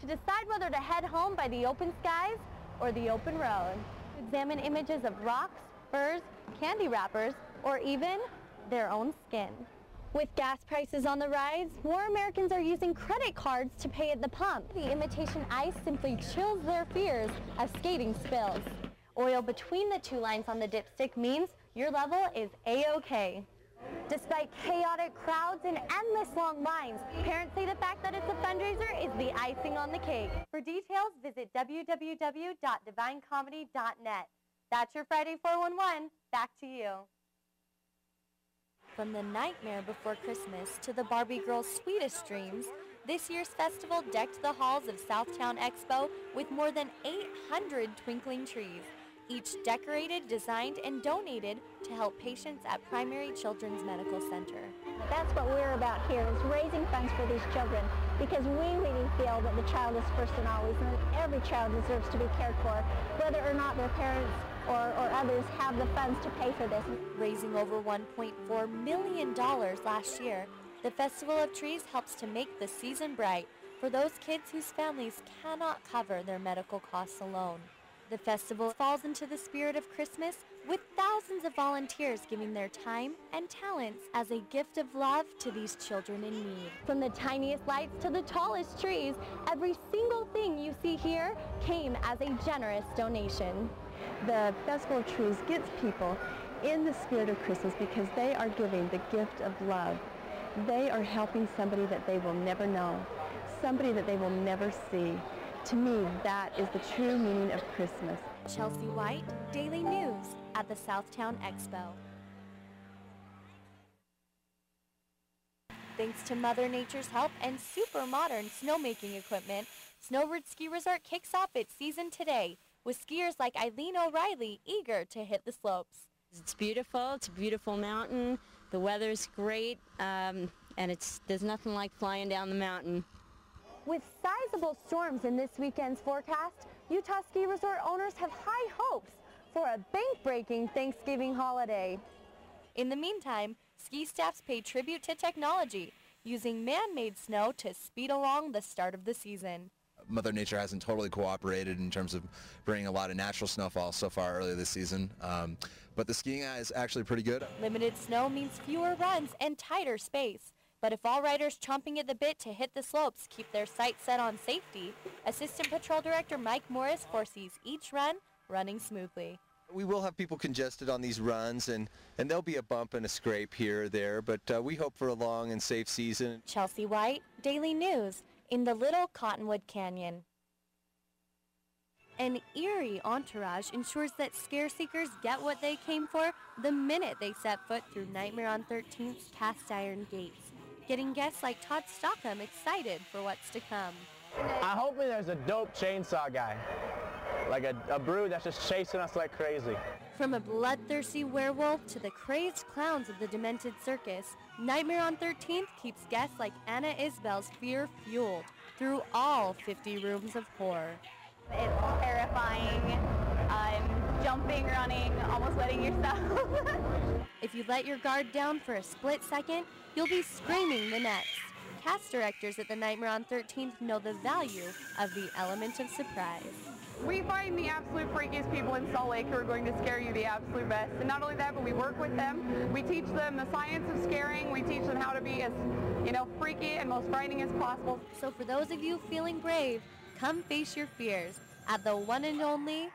to decide whether to head home by the open skies or the open road. Examine images of rocks, furs, candy wrappers, or even their own skin. With gas prices on the rise, more Americans are using credit cards to pay at the pump. The imitation ice simply chills their fears of skating spills. Oil between the two lines on the dipstick means your level is A-OK. Despite chaotic crowds and endless long lines, parents say the fact that it's a fundraiser is the icing on the cake. For details, visit www.divinecomedy.net. That's your Friday 411. Back to you. From the Nightmare Before Christmas to the Barbie Girls' sweetest dreams, this year's festival decked the halls of Southtown Expo with more than 800 twinkling trees, each decorated, designed, and donated to help patients at Primary Children's Medical Center. That's what we're about here, is raising funds for these children, because we really feel that the child is first and always, and every child deserves to be cared for, whether or not their parents or others have the funds to pay for this. Raising over $1.4 million last year, the Festival of Trees helps to make the season bright for those kids whose families cannot cover their medical costs alone. The festival falls into the spirit of Christmas with thousands of volunteers giving their time and talents as a gift of love to these children in need. From the tiniest lights to the tallest trees, every single thing you see here came as a generous donation. The Festival of Trees gets people in the spirit of Christmas because they are giving the gift of love. They are helping somebody that they will never know, somebody that they will never see. To me, that is the true meaning of Christmas. Chelsey White, Daily News at the Southtown Expo. Thanks to Mother Nature's help and super modern snowmaking equipment, Snowbird Ski Resort kicks off its season today, with skiers like Eileen O'Reilly eager to hit the slopes. It's beautiful. It's a beautiful mountain. The weather's great, and there's nothing like flying down the mountain. With sizable storms in this weekend's forecast, Utah Ski Resort owners have high hopes for a bank-breaking Thanksgiving holiday. In the meantime, ski staffs pay tribute to technology, using man-made snow to speed along the start of the season. Mother Nature hasn't totally cooperated in terms of bringing a lot of natural snowfall so far earlier this season, but the skiing is actually pretty good. Limited snow means fewer runs and tighter space. But if all riders chomping at the bit to hit the slopes keep their sights set on safety, Assistant Patrol Director Mike Morris foresees each run running smoothly. We will have people congested on these runs, and there'll be a bump and a scrape here or there, but we hope for a long and safe season. Chelsey White, Daily News, in the Little Cottonwood Canyon. An eerie entourage ensures that scare seekers get what they came for the minute they set foot through Nightmare on 13th's cast iron gates, getting guests like Todd Stockham excited for what's to come. Hopefully there's a dope chainsaw guy, like a brood that's just chasing us like crazy. From a bloodthirsty werewolf to the crazed clowns of the Demented Circus, Nightmare on 13th keeps guests like Anna Isbell's fear fueled through all 50 rooms of horror. It's terrifying. Jumping, running, almost wetting yourself. If you let your guard down for a split second, you'll be screaming the next. Cast directors at the Nightmare on 13th know the value of the element of surprise. We find the absolute freakiest people in Salt Lake who are going to scare you the absolute best. And not only that, but we work with them. We teach them the science of scaring. We teach them how to be as, freaky and most frightening as possible. So for those of you feeling brave, come face your fears at the one and only